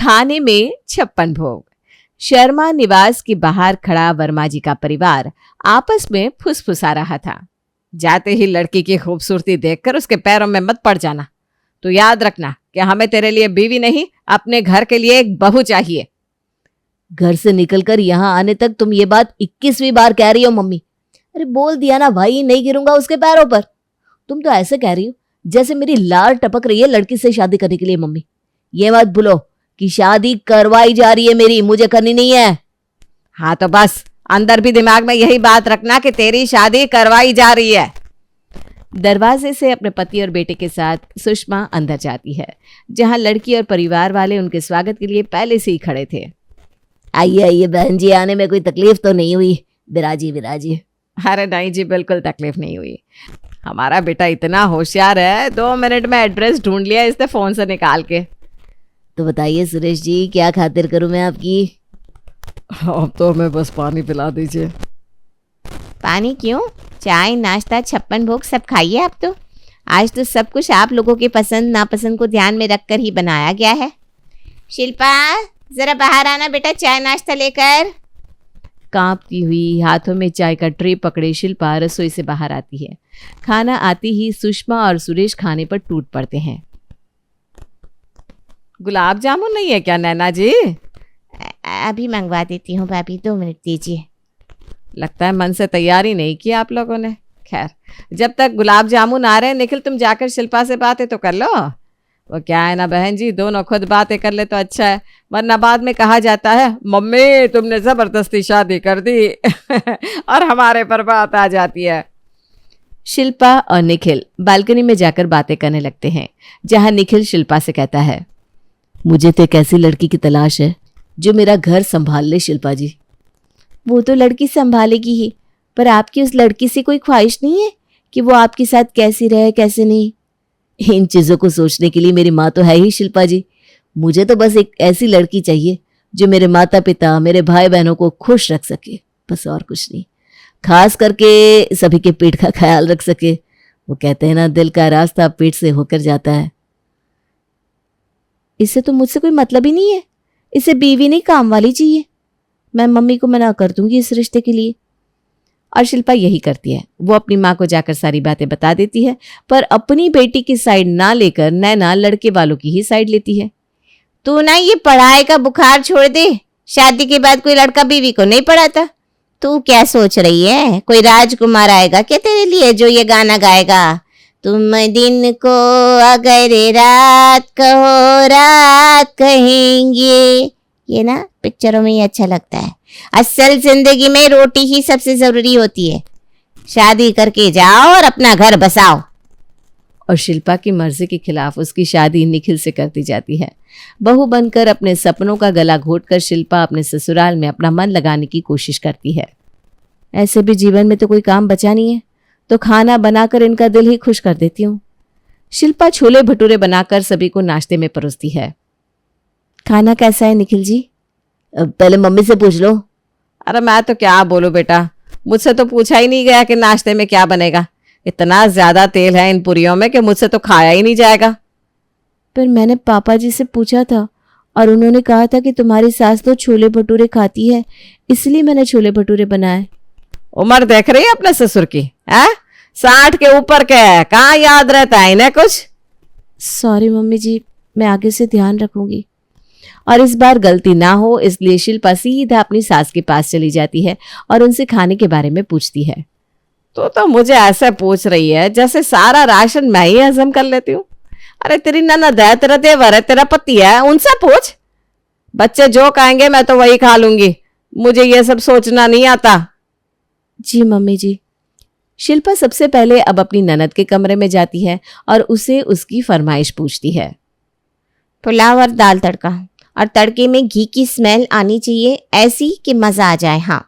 खाने में 56 भोग। शर्मा निवास के बाहर खड़ा वर्मा जी का परिवार आपस में फुसफुसा रहा था। जाते ही लड़की की खूबसूरती देखकर उसके पैरों में मत पड़ जाना। तो याद रखना कि हमें तेरे लिए बीवी नहीं, अपने घर के लिए एक बहू चाहिए। घर से निकलकर यहाँ आने तक तुम ये बात 21वीं बार कह रही हो मम्मी। अरे बोल दिया ना भाई, नहीं गिरूंगा उसके पैरों पर। तुम तो ऐसे कह रही हो जैसे मेरी लार टपक रही है लड़की से शादी करने के लिए। मम्मी ये मत भूलो कि शादी करवाई जा रही है मेरी, मुझे करनी नहीं है। हाँ तो बस अंदर भी दिमाग में यही बात रखना कि तेरी शादी करवाई जा रही है। दरवाजे से अपने पति और बेटे के साथ सुषमा अंदर जाती है, जहां लड़की और परिवार वाले उनके स्वागत के लिए पहले से ही खड़े थे। आइए आइए बहन जी, आने में कोई तकलीफ तो नहीं हुई? विराजी विराजी। अरे नहीं जी, बिल्कुल तकलीफ नहीं हुई। हमारा बेटा इतना होशियार है, 2 मिनट में एड्रेस ढूंढ लिया इसने फोन से निकाल के। तो बताइए सुरेश जी, क्या खातिर करूं मैं आपकी? अब तो हमें बस पानी पिला दीजिए। पानी क्यों? चाय नाश्ता 56 भोग सब खाइए आप तो। आज तो सब कुछ आप लोगों के पसंद नापसंद को ध्यान में रखकर ही बनाया गया है। शिल्पा जरा बाहर आना बेटा, चाय नाश्ता लेकर। कांपती हुई हाथों में चाय का ट्रे पकड़े शिल्पा रसोई से बाहर आती है। खाना आती ही सुषमा और सुरेश खाने पर टूट पड़ते हैं। गुलाब जामुन नहीं है क्या नैना जी? अभी मंगवा देती हूँ भाभी, 2 मिनट दीजिए। लगता है मन से तैयारी नहीं की आप लोगों ने। खैर, जब तक गुलाब जामुन आ रहे हैं, निखिल तुम जाकर शिल्पा से बातें तो कर लो। वो क्या है ना बहन जी, दोनों खुद बातें कर ले तो अच्छा है, वरना बाद में कहा जाता है मम्मी तुमने जबरदस्ती शादी कर दी और हमारे पर बात आ जाती है। शिल्पा और निखिल बालकनी में जाकर बातें करने लगते हैं, जहां निखिल शिल्पा से कहता है, मुझे तो एक ऐसी लड़की की तलाश है जो मेरा घर संभाल ले शिल्पा जी। वो तो लड़की संभालेगी ही, पर आपकी उस लड़की से कोई ख्वाहिश नहीं है कि वो आपके साथ कैसी रहे कैसे नहीं? इन चीज़ों को सोचने के लिए मेरी माँ तो है ही शिल्पा जी। मुझे तो बस एक ऐसी लड़की चाहिए जो मेरे माता पिता मेरे भाई बहनों को खुश रख सके, बस और कुछ नहीं। खास करके सभी के पेट का ख्याल रख सके। वो कहते हैं ना, दिल का रास्ता पेट से होकर जाता है। इससे तो मुझसे कोई मतलब ही नहीं है। इसे बीवी नहीं काम वाली चाहिए। मैं मम्मी को मना कर दूंगी इस रिश्ते के लिए। और शिल्पा यही करती है। वो अपनी माँ को जाकर सारी बातें बता देती है, पर अपनी बेटी की साइड ना लेकर नैना लड़के वालों की ही साइड लेती है। तू ना ये पढ़ाई का बुखार छोड़ दे। शादी के बाद कोई लड़का बीवी को नहीं पढ़ाता। तू क्या सोच रही है, कोई राजकुमार आएगा क्या तेरे लिए जो ये गाना गाएगा? तुम दिन को अगर रात कहो रात कहेंगे। ये ना पिक्चरों में ही अच्छा लगता है। असल जिंदगी में रोटी ही सबसे जरूरी होती है। शादी करके जाओ और अपना घर बसाओ। और शिल्पा की मर्जी के खिलाफ उसकी शादी निखिल से कर दी जाती है। बहू बनकर अपने सपनों का गला घोटकर शिल्पा अपने ससुराल में अपना मन लगाने की कोशिश करती है। ऐसे भी जीवन में तो कोई काम बचा नहीं है, तो खाना बनाकर इनका दिल ही खुश कर देती हूँ। शिल्पा छोले भटूरे बनाकर सभी को नाश्ते में परोसती है। खाना कैसा है निखिल जी? पहले मम्मी से पूछ लो। अरे मैं तो क्या बोलूं बेटा, मुझसे तो पूछा ही नहीं गया कि नाश्ते में क्या बनेगा। इतना ज्यादा तेल है इन पूरियों में कि मुझसे तो खाया ही नहीं जाएगा। पर मैंने पापा जी से पूछा था और उन्होंने कहा था कि तुम्हारी सास तो छोले भटूरे खाती है, इसलिए मैंने छोले भटूरे बनाए। उम्र देख रही है अपने ससुर की है? 60 के ऊपर के है, कहाँ याद रहता है इन्हें कुछ। सॉरी मम्मी जी, मैं आगे से ध्यान रखूंगी। और इस बार गलती ना हो इसलिए शिल्पा सीधा अपनी सास के पास चली जाती है और उनसे खाने के बारे में पूछती है। तो मुझे ऐसे पूछ रही है जैसे सारा राशन मैं ही हजम कर लेती हूँ। अरे तेरी ननद है, तेरा देवर है, तेरा पति है, उनसे पूछ। बच्चे जो कहेंगे मैं तो वही खा लूंगी, मुझे ये सब सोचना नहीं आता। जी मम्मी जी। शिल्पा सबसे पहले अब अपनी ननद के कमरे में जाती है और उसे उसकी फरमाइश पूछती है। पुलाव और दाल तड़का, और तड़के में घी की स्मेल आनी चाहिए, ऐसी कि मजा आ जाए। हाँ।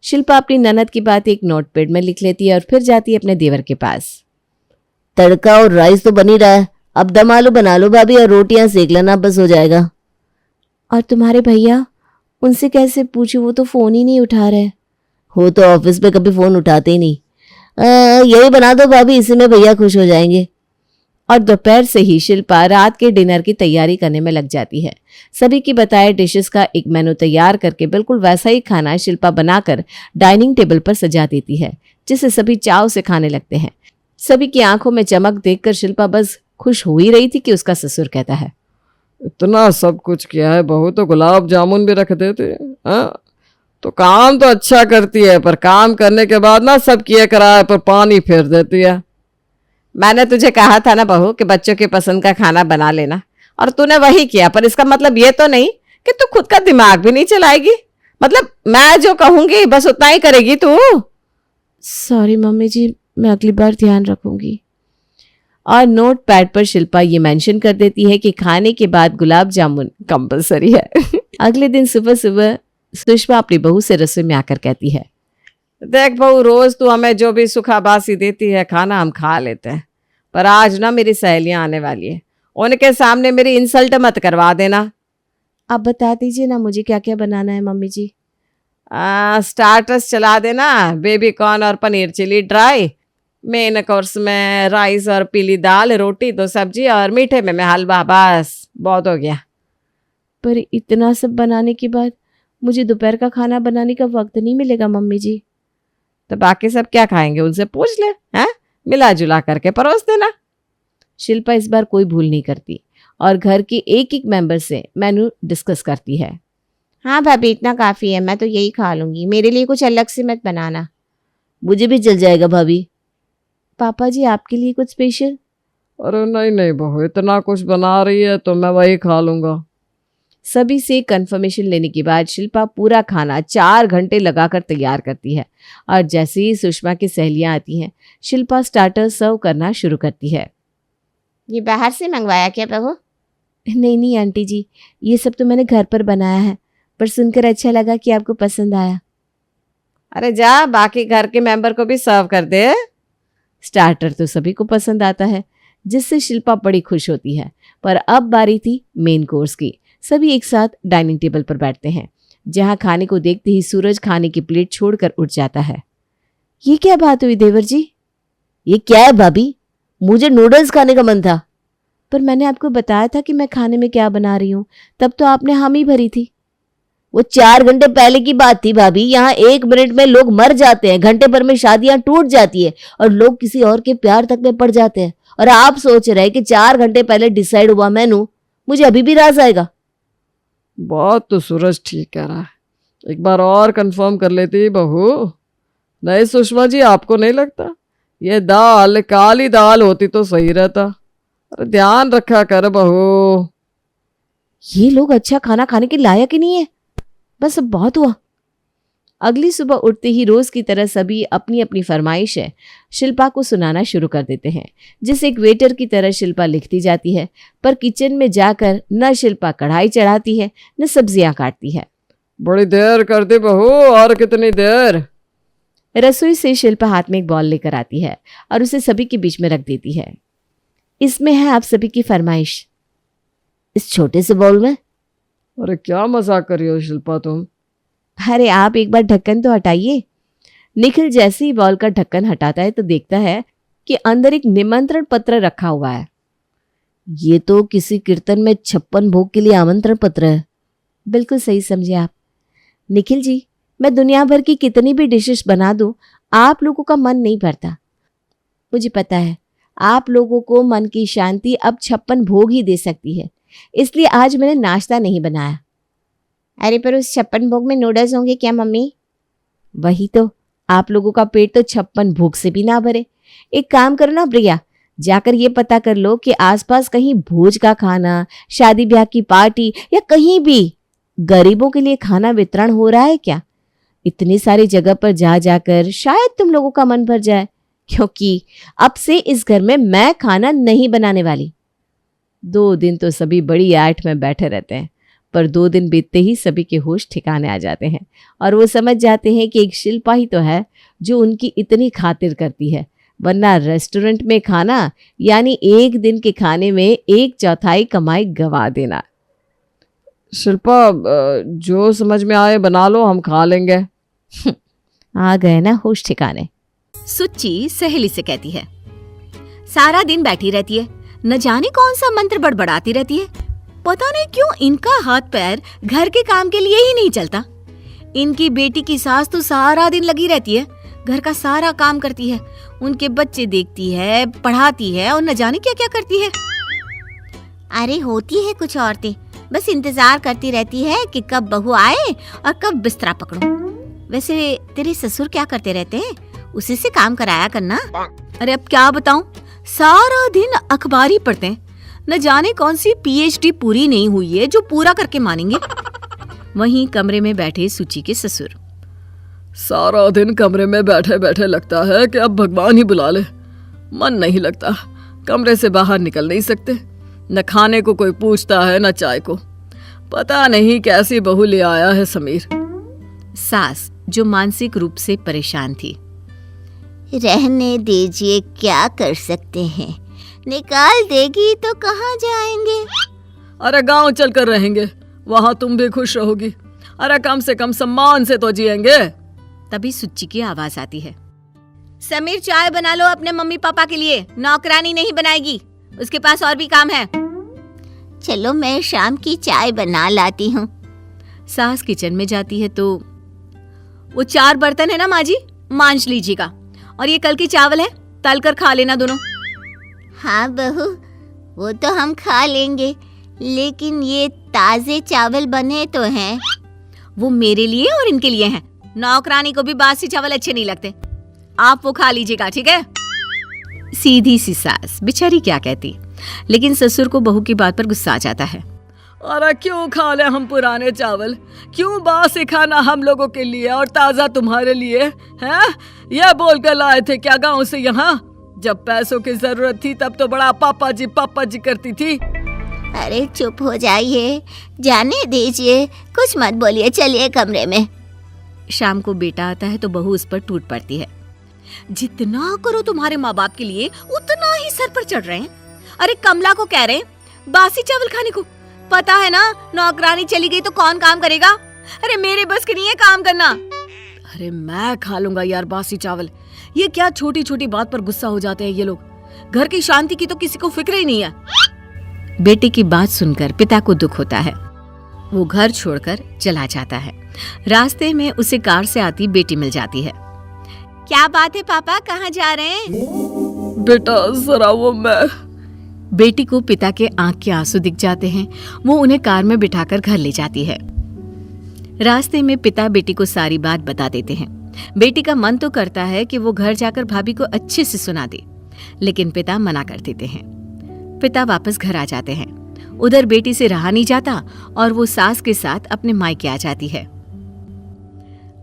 शिल्पा अपनी ननद की बात एक नोटपैड में लिख लेती है और फिर जाती है अपने देवर के पास। तड़का और राइस तो बन ही रहा है, अब दम आलू बना लो भाभी और रोटियां सेक लेना, बस हो जाएगा। और तुम्हारे भैया, उनसे कैसे पूछूं, वो तो फोन ही नहीं उठा रहे। हो तो ऑफिस में कभी फोन उठाते ही नहीं। यही बना दो भाभी, इसी में भैया खुश हो जाएंगे। और दोपहर से ही शिल्पा रात के डिनर की तैयारी करने में लग जाती है। सभी की बताए डिशेस का एक मेनू तैयार करके बिल्कुल वैसा ही खाना शिल्पा बनाकर डाइनिंग टेबल पर सजा देती है, जिसे सभी चाव से खाने लगते हैं। सभी की आंखों में चमक देखकर शिल्पा बस खुश हो ही रही थी कि उसका ससुर कहता है, इतना सब कुछ किया है बहू, तो गुलाब जामुन भी रख देते। हाँ, तो काम तो अच्छा करती है, पर काम करने के बाद ना सब किए कराए पर पानी फेर देती है। मैंने तुझे कहा था ना बहू कि बच्चों की पसंद का खाना बना लेना, और तूने वही किया। पर इसका मतलब ये तो नहीं कि तू खुद का दिमाग भी नहीं चलाएगी। मतलब मैं जो कहूंगी बस उतना ही करेगी तू। सॉरी मम्मी जी, मैं अगली बार ध्यान रखूंगी। और नोट पैड पर शिल्पा ये मेंशन कर देती है कि खाने के बाद गुलाब जामुन कंपलसरी है। अगले दिन सुबह सुबह सुषमा अपनी बहू से रसोई में आकर कहती है, देख बहू, रोज तू हमें जो भी सुखाबासी देती है खाना हम खा लेते हैं, पर आज ना मेरी सहेलियां आने वाली है, उनके सामने मेरी इंसल्ट मत करवा देना। आप बता दीजिए ना मुझे क्या क्या बनाना है मम्मी जी। स्टार्टर्स चला देना, बेबी कॉर्न और paneer chilli dry. Main course में राइस और पीली दाल, रोटी, 2 सब्जी और मीठे में हलवा। बस बहुत हो गया। पर इतना सब बनाने के बाद मुझे दोपहर का खाना बनाने का वक्त नहीं मिलेगा मम्मी जी। तो बाकी सब क्या खाएंगे, उनसे पूछ ले, हैं? मिला जुला करके परोस देना। शिल्पा इस बार कोई भूल नहीं करती और घर के एक एक मेंबर से मेनू डिस्कस करती है। हाँ भाभी, इतना काफी है, मैं तो यही खा लूंगी, मेरे लिए कुछ अलग से मत बनाना। मुझे भी चल जाएगा भाभी। पापा जी आपके लिए कुछ स्पेशल? अरे नहीं नहीं बहू, इतना कुछ बना रही है तो मैं वही खा लूंगा। सभी से कंफर्मेशन लेने के बाद शिल्पा पूरा खाना 4 घंटे लगाकर तैयार करती है और जैसे ही सुषमा की सहेलियां आती हैं, शिल्पा स्टार्टर सर्व करना शुरू करती है। ये बाहर से मंगवाया क्या बहू? नहीं नहीं आंटी जी, ये सब तो मैंने घर पर बनाया है, पर सुनकर अच्छा लगा कि आपको पसंद आया। अरे जा, बाकी घर के मेंबर को भी सर्व कर दे। स्टार्टर तो सभी को पसंद आता है, जिससे शिल्पा बड़ी खुश होती है। पर अब बारी थी मेन कोर्स की। सभी एक साथ डाइनिंग टेबल पर बैठते हैं, जहां खाने को देखते ही सूरज खाने की प्लेट छोड़कर उठ जाता है। ये क्या बात हुई देवर जी? ये क्या है भाभी? मुझे नूडल्स खाने का मन था। पर मैंने आपको बताया था कि मैं खाने में क्या बना रही हूँ, तब तो आपने हामी भरी थी। वो 4 घंटे पहले की बात थी भाभी। यहाँ 1 मिनट में लोग मर जाते हैं, घंटे भर में शादियां टूट जाती है और लोग किसी और के प्यार तक में पड़ जाते हैं। और आप सोच रहे हैं कि 4 घंटे पहले डिसाइड हुआ मेनू मुझे अभी भी राज आएगा? बात तो सूरज ठीक कह रहा है, एक बार और कंफर्म कर लेती बहू। नहीं सुषमा जी, आपको नहीं लगता ये दाल काली दाल होती तो सही रहता? अरे ध्यान रखा कर बहू। ये लोग अच्छा खाना खाने के लायक ही नहीं है। बस अब बहुत हुआ। अगली सुबह उठते ही रोज की तरह सभी अपनी अपनी फरमाइश है शिल्पा को सुनाना शुरू कर देते हैं, जिसे एक वेटर की तरह शिल्पा लिखती जाती है। पर किचन में जाकर न शिल्पा कढ़ाई चढ़ाती है न सब्जियां काटती है। बड़ी देर कर दी बहू, और कितनी देर? रसोई से शिल्पा हाथ में एक बॉल लेकर आती है और उसे सभी के बीच में रख देती है। इसमें है आप सभी की फरमाइश। इस छोटे से बॉल में? अरे क्या मजाक कर रही हो शिल्पा तुम? अरे आप एक बार ढक्कन तो हटाइए। निखिल जैसे ही बॉल का ढक्कन हटाता है तो देखता है कि अंदर एक निमंत्रण पत्र रखा हुआ है। ये तो किसी कीर्तन में 56 भोग के लिए आमंत्रण पत्र है। बिल्कुल सही समझे आप। निखिल जी, मैं दुनिया भर की कितनी भी डिशेस बना दूं, आप लोगों का मन नहीं भरता। मुझे पता है आप लोगों को मन की शांति अब 56 भोग ही दे सकती है, इसलिए आज मैंने नाश्ता नहीं बनाया। अरे पर उस 56 भोग में नूडल्स होंगे क्या मम्मी? वही तो, आप लोगों का पेट तो 56 भोग से भी ना भरे। एक काम करो ना प्रिया, जाकर ये पता कर लो कि आसपास कहीं भोज का खाना, शादी ब्याह की पार्टी या कहीं भी गरीबों के लिए खाना वितरण हो रहा है क्या। इतनी सारी जगह पर जा जाकर शायद तुम लोगों का मन भर जाए, क्योंकि अब से इस घर में मैं खाना नहीं बनाने वाली। 2 दिन तो सभी बड़ी ऐठ में बैठे रहते हैं, पर 2 दिन बीतते ही सभी के होश ठिकाने आ जाते हैं और वो समझ जाते हैं कि एक शिल्पा ही तो है जो उनकी इतनी खातिर करती है, वरना रेस्टोरेंट में खाना यानी एक दिन के खाने में 1/4 कमाई गंवा देना। शिल्पा, जो समझ में आए बना लो, हम खा लेंगे। आ गए ना होश ठिकाने। सुच्ची सहेली से कहती है, सारा दिन बैठी रहती है, न जाने कौन सा मंत्र बड़बड़ाती रहती है। पता नहीं क्यों इनका हाथ पैर घर के काम के लिए ही नहीं चलता। इनकी बेटी की सास तो सारा दिन लगी रहती है, घर का सारा काम करती है, उनके बच्चे देखती है, पढ़ाती है और न जाने क्या क्या करती है। अरे होती है कुछ औरतें, बस इंतजार करती रहती है कि कब बहू आए और कब बिस्तरा पकड़ो। वैसे तेरे ससुर क्या करते रहते हैं, उसी से काम कराया करना। अरे अब क्या बताऊं, सारा दिन अखबार ही पढ़ते हैं। न जाने कौन सी पीएचडी पूरी नहीं हुई है जो पूरा करके मानेंगे। वहीं कमरे में बैठे सुची के ससुर। सारा दिन कमरे में बैठे बैठे लगता है कि अब भगवान ही बुला ले। मन नहीं लगता, कमरे से बाहर निकल नहीं सकते। न खाने को कोई पूछता है न चाय को। पता नहीं कैसी बहू ले आया है समीर। सास जो मानसिक रूप से परेशान थी। रहने दीजिए, क्या कर सकते हैं, निकाल देगी तो कहाँ जाएंगे। अरे गांव चलकर रहेंगे, वहां तुम भी खुश रहोगी। अरे कम से कम सम्मान से तो जिएंगे। तभी सुच्ची की आवाज आती है। समीर चाय बना लो अपने मम्मी पापा के लिए, नौकरानी नहीं बनाएगी, उसके पास और भी काम है। चलो मैं शाम की चाय बना लाती हूँ। सास किचन में जाती है तो वो 4 बर्तन है ना माँ जी, मांज लीजिएगा, और ये कल की चावल है, तल कर खा लेना दोनों। हाँ बहू, वो तो हम खा लेंगे, लेकिन ये ताजे चावल बने तो हैं। वो मेरे लिए और इनके लिए हैं। नौकरानी को भी बासी चावल अच्छे नहीं लगते, आप वो खा लीजिएगा, ठीक है। सीधी सी सास बेचारी क्या कहती, लेकिन ससुर को बहू की बात पर गुस्सा आ जाता है। अरे क्यों खा ले हम पुराने चावल, क्यों बासी खाना हम लोगों के लिए और ताजा तुम्हारे लिए हैं? यह बोल कर लाए थे क्या गांव से यहाँ? जब पैसों की जरूरत थी तब तो बड़ा पापा जी करती थी। अरे चुप हो जाइए, जाने दीजिए, कुछ मत बोलिए, चलिए कमरे में। शाम को बेटा आता है तो बहू उस पर टूट पड़ती है। जितना करो तुम्हारे माँ बाप के लिए उतना ही सर पर चढ़ रहे हैं। अरे कमला को कह रहे हैं बासी चावल खाने को, पता है ना नौकरानी चली गई तो कौन काम करेगा। अरे मेरे बस की नहीं है काम करना। अरे मैं खा लूंगा यार बासी चावल। ये क्या छोटी छोटी बात पर गुस्सा हो जाते हैं ये लोग। घर की शांति की तो किसी को फिक्र ही नहीं है। बेटे की बात सुनकर पिता को दुख होता है। वो घर छोड़कर चला जाता है। रास्ते में उसे कार से आती बेटी मिल जाती है। क्या बात है पापा, कहाँ जा रहे हैं? बेटा जरा वो मैं। बेटी को पिता के आंख के आंसू दिख जाते हैं। वो उन्हें कार में बिठाकर घर ले जाती है। रास्ते में पिता बेटी को सारी बात बता देते हैं। बेटी का मन तो करता है कि वो घर जाकर भाभी को अच्छे से सुना दे, लेकिन पिता मना कर देते हैं। पिता वापस घर आ जाते हैं। उधर बेटी से रहा नहीं जाता और वो सास के साथ अपने मायके आ जाती है।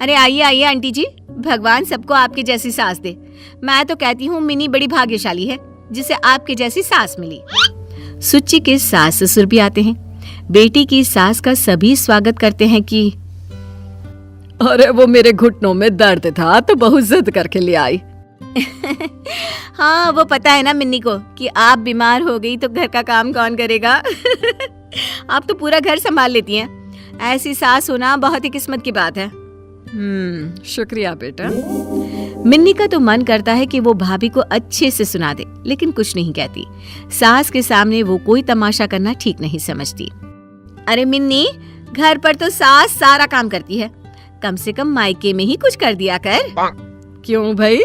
अरे आइए आइए आंटी जी, भगवान सबको आपके जैसी सास दे। मैं तो कहती हूँ मिनी बड़ी भाग्यशाली है जिसे आपके जैसी सास मिली। सुच्ची के सास ससुर भी आते हैं। बेटी की सास का सभी स्वागत करते हैं कि अरे वो मेरे घुटनों में दर्द था तो बहुत जिद करके ले आई। हाँ वो पता है ना मिन्नी को कि आप बीमार हो गई तो घर का काम कौन करेगा। आप तो पूरा घर संभाल लेती हैं। ऐसी सास होना बहुत ही किस्मत की बात है। शुक्रिया बेटा। मिन्नी का तो मन करता है कि वो भाभी को अच्छे से सुना दे, लेकिन कुछ नहीं कहती। सास के सामने वो कोई तमाशा करना ठीक नहीं समझती। अरे मिन्नी, घर पर तो सास सारा काम करती है, कम से कम मायके में ही कुछ कर दिया कर। क्यों भाई,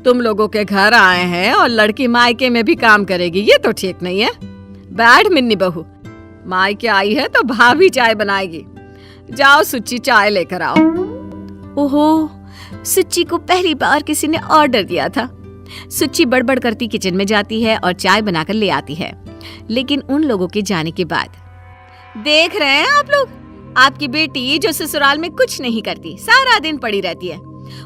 तुम लोगों के घर आए हैं और लड़की मायके में भी काम करेगी, ये तो ठीक नहीं है। बैठ मिन्नी बहू, मायके आई है तो भाभी चाय बनाएगी। जाओ सुच्ची चाय लेकर आओ। ओहो, सुच्ची को पहली बार किसी ने ऑर्डर दिया था। सुच्ची बड़बड़ करती किचन में जाती है और चाय बनाकर ले आती है। लेकिन उन लोगों के जाने के बाद देख रहे हैं आप लोग, आपकी बेटी जो ससुराल में कुछ नहीं करती, सारा दिन पड़ी रहती है,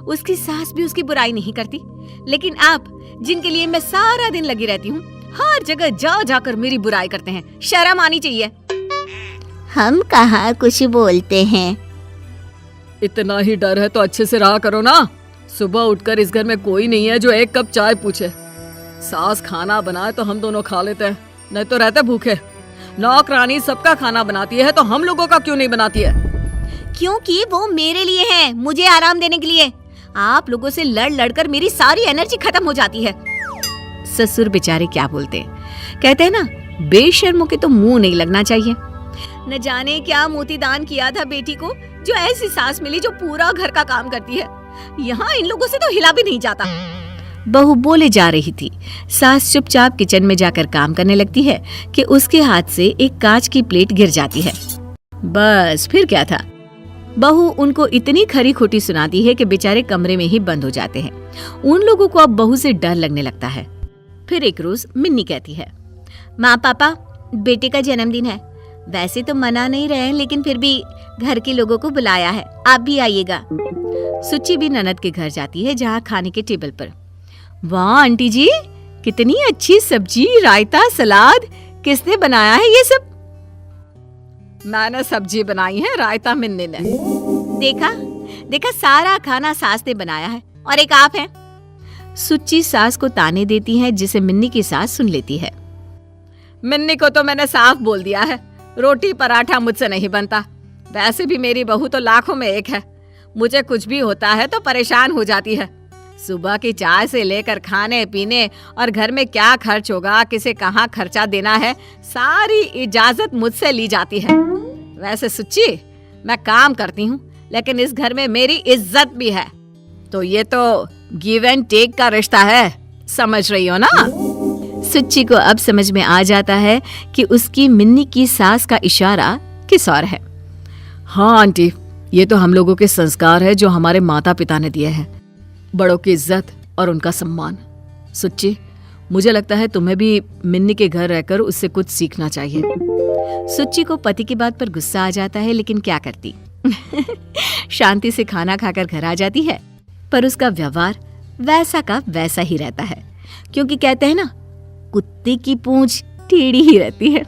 उसकी सास भी उसकी बुराई नहीं करती। लेकिन आप जिनके लिए मैं सारा दिन लगी रहती हूँ, हर जगह जा जाकर मेरी बुराई करते हैं। शर्म आनी चाहिए। हम कहाँ कुछ बोलते हैं। इतना ही डर है तो अच्छे से रहा करो ना। सुबह उठकर इस घर में कोई नहीं है जो एक कप चाय पूछे। सास खाना बनाए तो हम दोनों खा लेते हैं, नहीं तो रहते भूखे। नौकरानी सबका खाना बनाती है तो हम लोगों का क्यों नहीं बनाती है? क्योंकि वो मेरे लिए है, मुझे आराम देने के लिए। आप लोगों से लड़ लड़कर मेरी सारी एनर्जी खत्म हो जाती है। ससुर बेचारे क्या बोलते हैं। कहते हैं ना, बेशर्मों के तो मुंह नहीं लगना चाहिए। न जाने क्या मोती दान किया था बेटी को, जो ऐसी सास मिली जो पूरा घर का काम करती है। यहाँ इन लोगों से तो हिला भी नहीं जाता। बहू बोले जा रही थी, सास चुपचाप किचन में जाकर काम करने लगती है कि उसके हाथ से एक कांच की प्लेट गिर जाती है। बस फिर क्या था, बहू उनको इतनी खरी खोटी सुनाती है कि बेचारे कमरे में ही बंद हो जाते हैं। उन लोगों को अब बहू से डर लगने लगता है। फिर एक रोज मिन्नी कहती है, माँ पापा बेटे का जन्मदिन है, वैसे तो मना नहीं रहे लेकिन फिर भी घर के लोगों को बुलाया है, आप भी आइएगा। सुच्ची भी ननद के घर जाती है जहाँ खाने के टेबल पर। वाह आंटी जी, कितनी अच्छी सब्जी, रायता, सलाद, किसने बनाया है ये सब? मैंने सब्जी बनाई है, रायता मिन्नी ने। देखा देखा, सारा खाना सास ने बनाया है और एक आप हैं। सुच्ची सास को ताने देती है, जिसे मिन्नी की सास सुन लेती है। मिन्नी को तो मैंने साफ बोल दिया है, रोटी पराठा मुझसे नहीं बनता। वैसे भी मेरी बहू तो लाखों में एक है, मुझे कुछ भी होता है तो परेशान हो जाती है। सुबह की चाय से लेकर खाने पीने और घर में क्या खर्च होगा, किसे कहाँ खर्चा देना है, सारी इजाजत मुझसे ली जाती है। वैसे सुच्ची, मैं काम करती हूँ लेकिन इस घर में मेरी इज्जत भी है, तो ये तो गिव एंड टेक का रिश्ता है, समझ रही हो ना? सुच्ची को अब समझ में आ जाता है कि उसकी मिन्नी की सास का इशारा किस और है। हाँ आंटी, ये तो हम लोगों के संस्कार है जो हमारे माता पिता ने दिए हैं, बड़ों की इज्जत और उनका सम्मान। सुच्ची, मुझे लगता है तुम्हें भी मिन्नी के घर रहकर उससे कुछ सीखना चाहिए। सुच्ची को पति की बात पर गुस्सा आ जाता है, लेकिन क्या करती। शांति से खाना खाकर घर आ जाती है, पर उसका व्यवहार वैसा का वैसा ही रहता है, क्योंकि कहते हैं ना, कुत्ते की पूंछ टेढ़ी ही रहती है।